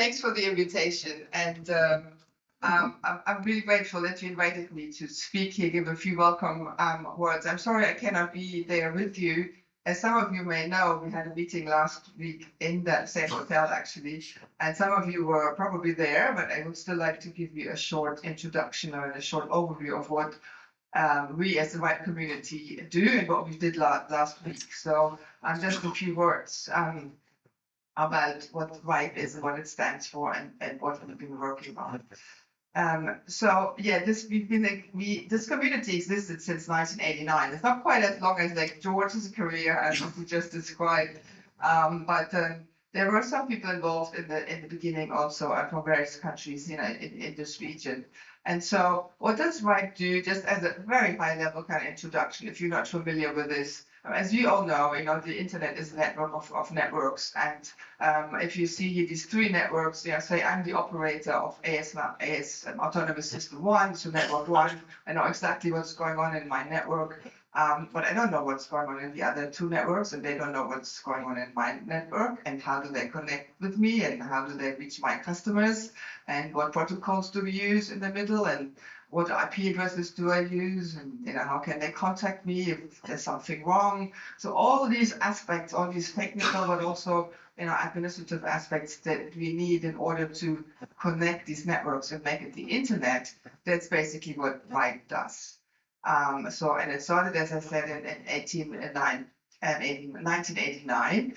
thanks for the invitation. And I'm really grateful that you invited me to speak here, give a few welcome words. I'm sorry I cannot be there with you. As some of you may know, we had a meeting last week in that same hotel, actually, and some of you were probably there, but I would still like to give you a short introduction or a short overview of what we as the RITE community do and what we did last week. So just a few words about what RITE is and what it stands for and what we've been working on. So yeah, this community existed since 1989. It's not quite as long as like George's career as we just described, but there were some people involved in the beginning also from various countries, in this region. And so, what does RITE do? Just as a very high level kind of introduction, if you're not familiar with this. As you all know, the internet is a network of networks, and if you see here these three networks, say I'm the operator of AS Autonomous System 1, so network 1. I know exactly what's going on in my network, but I don't know what's going on in the other two networks, and they don't know what's going on in my network, and how do they connect with me, and how do they reach my customers, and what protocols do we use in the middle, and what IP addresses do I use, and how can they contact me if there's something wrong? So all these aspects, all these technical, but also administrative aspects that we need in order to connect these networks and make it the internet. That's basically what RITE does. And it started, as I said, in 1989,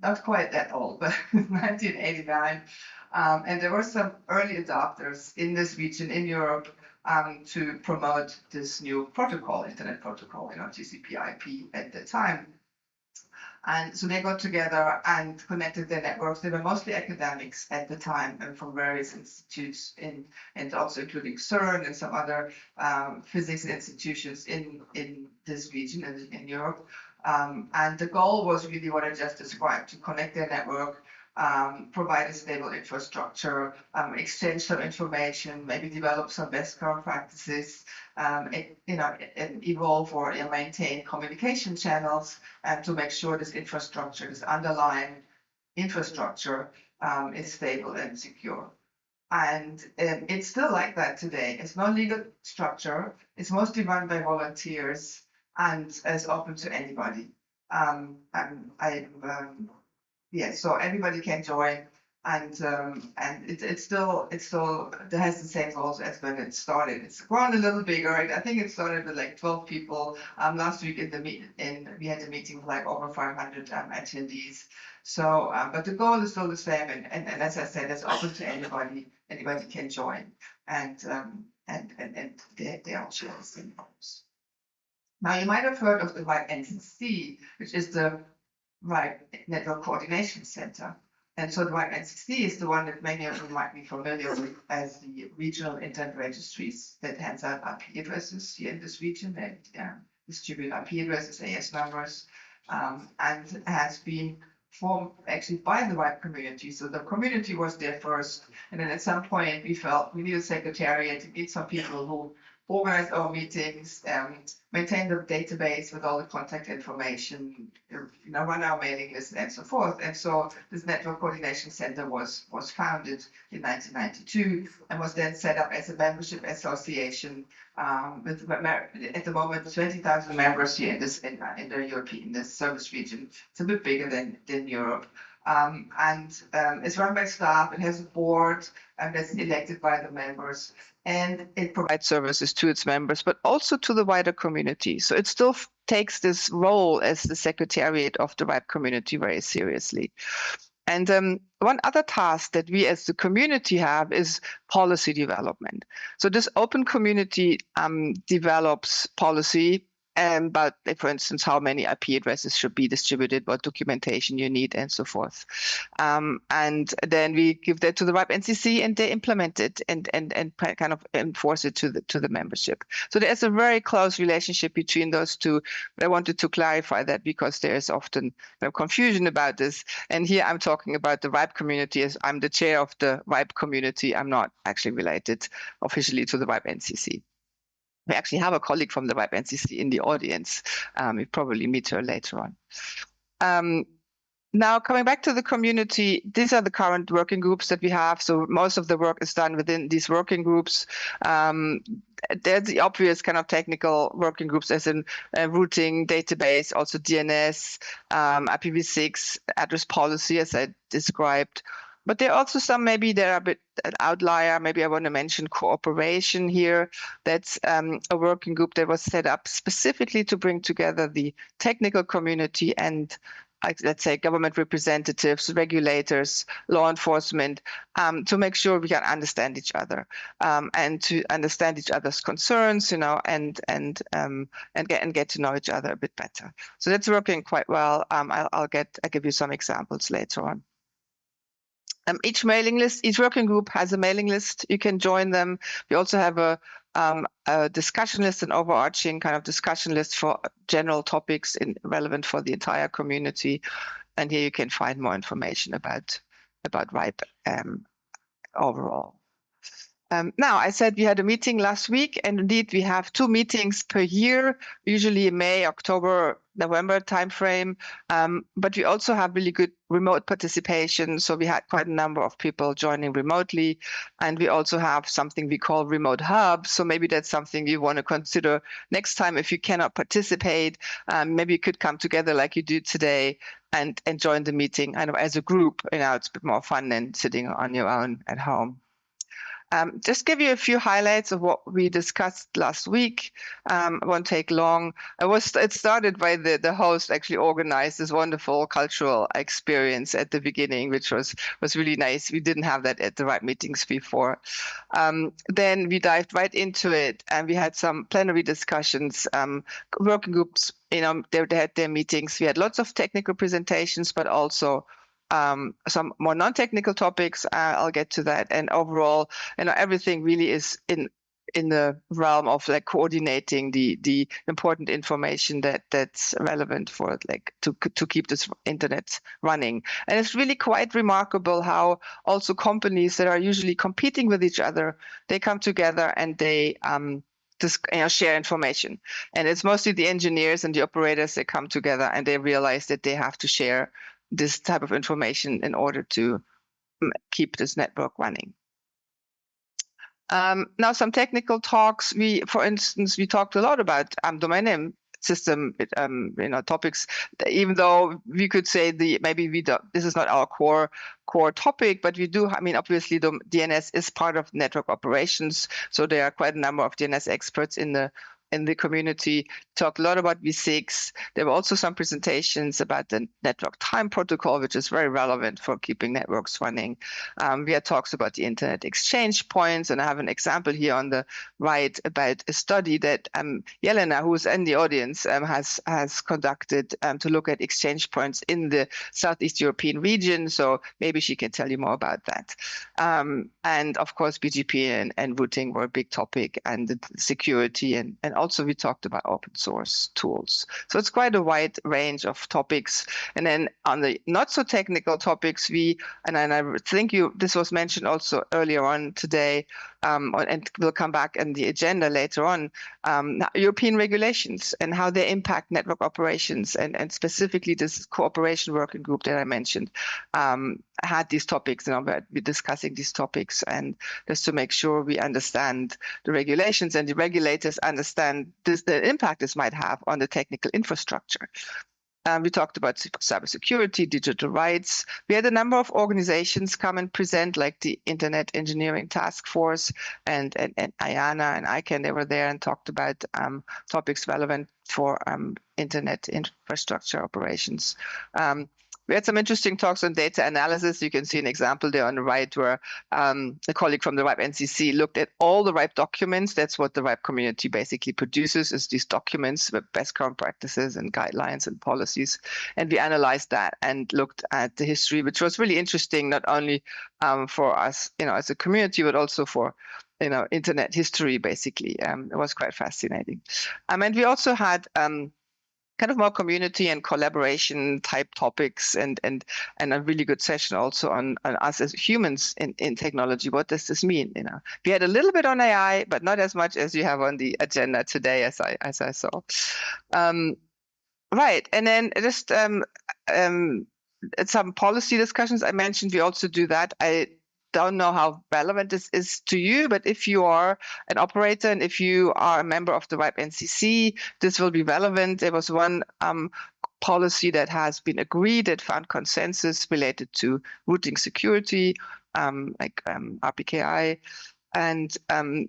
not quite that old, but 1989. And there were some early adopters in this region in Europe to promote this new protocol, internet protocol, TCP/IP at the time. And so they got together and connected their networks. They were mostly academics at the time and from various institutes and also including CERN and some other physics institutions in this region in Europe. And the goal was really what I just described, to connect their network, provide a stable infrastructure, exchange some information, maybe develop some best current practices, evolve or maintain communication channels, and to make sure this infrastructure, this underlying infrastructure, is stable and secure. And it's still like that today. It's no legal structure. It's mostly run by volunteers and is open to anybody. So everybody can join, and it's still there has the same goals as when it started. It's grown a little bigger. I think it started with like 12 people. Last week we had a meeting with like over 500 attendees. So, but the goal is still the same, and as I said, it's open to anybody. Anybody can join, and they all share the same goals. Now you might have heard of the RITE NCC, which is the RITE Network Coordination Center. And so the RITE NCC is the one that many of you might be familiar with as the regional internet registries that hands out IP addresses here in this region and distribute IP addresses, AS numbers, and has been formed actually by the RITE community. So the community was there first, and then at some point we felt we need a secretariat to meet some people who organize our meetings, maintain the database with all the contact information, run our mailing list and so forth. And so this Network Coordination Center was founded in 1992 and was then set up as a membership association with at the moment 20,000 members here in the European service region. It's a bit bigger than Europe. It's run by staff. It has a board that's elected by the members, and it provides services to its members, but also to the wider community. So it still takes this role as the secretariat of the RITE community very seriously. And one other task that we as the community have is policy development. So this open community develops policy, but for instance, how many IP addresses should be distributed, what documentation you need, and so forth. And then we give that to the RITE NCC, and they implement it and kind of enforce it to the membership. So there's a very close relationship between those two. I wanted to clarify that because there is often confusion about this. And here I'm talking about the RITE community as I'm the chair of the RITE community. I'm not actually related officially to the RITE NCC. We actually have a colleague from the RITE NCC in the audience. We probably meet her later on. Now, coming back to the community, these are the current working groups that we have. So most of the work is done within these working groups. There's the obvious kind of technical working groups as in routing, database, also DNS, IPv6, address policy, as I described. But there are also some, maybe they're a bit an outlier. Maybe I want to mention cooperation here. That's a working group that was set up specifically to bring together the technical community and let's say government representatives, regulators, law enforcement, to make sure we can understand each other and to understand each other's concerns, you know, and get to know each other a bit better. So that's working quite well. I'll give you some examples later on. Each working group has a mailing list. You can join them. We also have a discussion list, an overarching kind of discussion list for general topics relevant for the entire community. And here you can find more information about RITE overall. Now, I said we had a meeting last week, and indeed we have 2 meetings per year, usually May, October, November timeframe. But we also have really good remote participation. So we had quite a number of people joining remotely. And we also have something we call remote hubs. So maybe that's something you want to consider next time. If you cannot participate, maybe you could come together like you do today and join the meeting as a group. You know, it's a bit more fun than sitting on your own at home. Just give you a few highlights of what we discussed last week. It won't take long. It started by the host actually organized this wonderful cultural experience at the beginning, which was really nice. We didn't have that at the RITE meetings before. Then we dived right into it, and we had some plenary discussions, working groups. You know, they had their meetings. We had lots of technical presentations, but also some more non-technical topics. I'll get to that. And overall, you know, everything really is in the realm of like coordinating the important information that's relevant for like to keep this internet running. And it's really quite remarkable how also companies that are usually competing with each other, they come together and they just, you know, share information. And it's mostly the engineers and the operators that come together and they realize that they have to share this type of information in order to keep this network running. Now, some technical talks. For instance, we talked a lot about domain name system, you know, topics. Even though we could say this is not our core topic, but we do. I mean, obviously, the DNS is part of network operations, so there are quite a number of DNS experts in the community. Talked a lot about V6. There were also some presentations about the network time protocol, which is very relevant for keeping networks running. We had talks about the internet exchange points, and I have an example here on the right about a study that Jelena, who is in the audience, has conducted to look at exchange points in the Southeast European region. So maybe she can tell you more about that. And of course, BGP and routing were a big topic, and the security and also we talked about open source tools. So it's quite a wide range of topics. And then on the not so technical topics, and I think this was mentioned also earlier on today, and we'll come back in the agenda later on, European regulations and how they impact network operations, and specifically this cooperation working group that I mentioned had these topics, you know, we're discussing these topics, and just to make sure we understand the regulations and the regulators understand the impact this might have on the technical infrastructure. We talked about cybersecurity, digital rights. We had a number of organizations come and present, like the Internet Engineering Task Force and IANA and ICANN. They were there and talked about topics relevant for internet infrastructure operations. We had some interesting talks on data analysis. You can see an example there on the right where a colleague from the RIPE NCC looked at all the RIPE documents. That's what the RIPE community basically produces, is these documents with best current practices and guidelines and policies. And we analyzed that and looked at the history, which was really interesting, not only for us, you know, as a community, but also for, you know, internet history, basically. It was quite fascinating. And we also had kind of more community and collaboration type topics, and a really good session also on us as humans in technology. What does this mean? You know, we had a little bit on AI, but not as much as you have on the agenda today, as I saw. Right, and then just some policy discussions I mentioned. We also do that. I don't know how relevant this is to you, but if you are an operator and if you are a member of the RITE NCC, this will be relevant. There was one policy that has been agreed that found consensus related to routing security, RPKI. And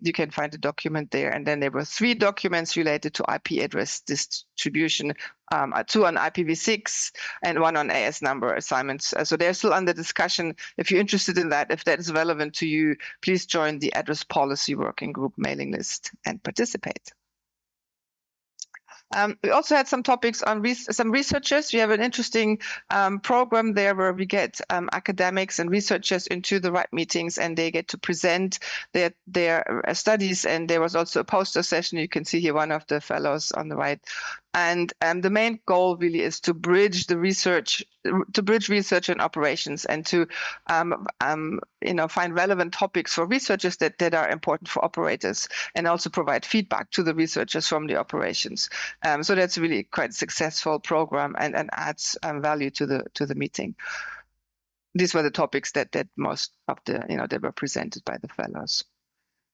you can find the document there. And then there were 3 documents related to IP address distribution, 2 on IPv6 and 1 on AS number assignments. So they're still under discussion. If you're interested in that, if that is relevant to you, please join the Address Policy Working Group mailing list and participate. We also had some topics on some researchers. We have an interesting program there where we get academics and researchers into the RITE meetings, and they get to present their studies. And there was also a poster session. You can see here one of the fellows on the right. And the main goal really is to bridge the research, and operations, and to find relevant topics for researchers that are important for operators, and also provide feedback to the researchers from the operations. So that's really quite a successful program and adds value to the meeting. These were the topics that most of the that were presented by the fellows.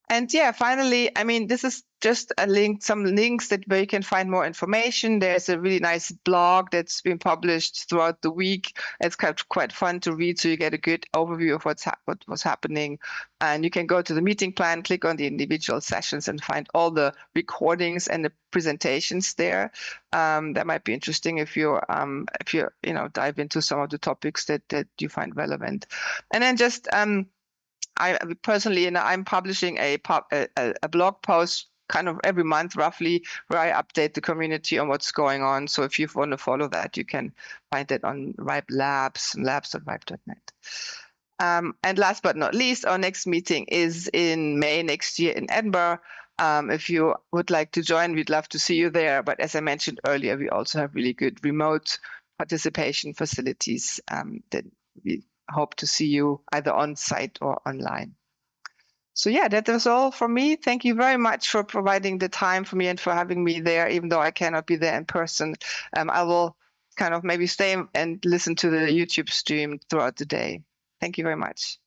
And yeah, finally, I mean, this is just some links where you can find more information. There's a really nice blog that's been published throughout the week. It's quite fun to read, so you get a good overview of what's happening. And you can go to the meeting plan, click on the individual sessions, and find all the recordings and the presentations there. That might be interesting if you dive into some of the topics that you find relevant. And then just I personally, I'm publishing a blog post kind of every month roughly, where I update the community on what's going on. So if you want to follow that, you can find it on RIPE Labs, labs.ripe.net. And last but not least, our next meeting is in May next year in Edinburgh. If you would like to join, we'd love to see you there. But as I mentioned earlier, we also have really good remote participation facilities that we hope to see you either on site or online. So yeah, that was all from me. Thank you very much for providing the time for me and for having me there, even though I cannot be there in person. I will kind of maybe stay and listen to the YouTube stream throughout the day. Thank you very much.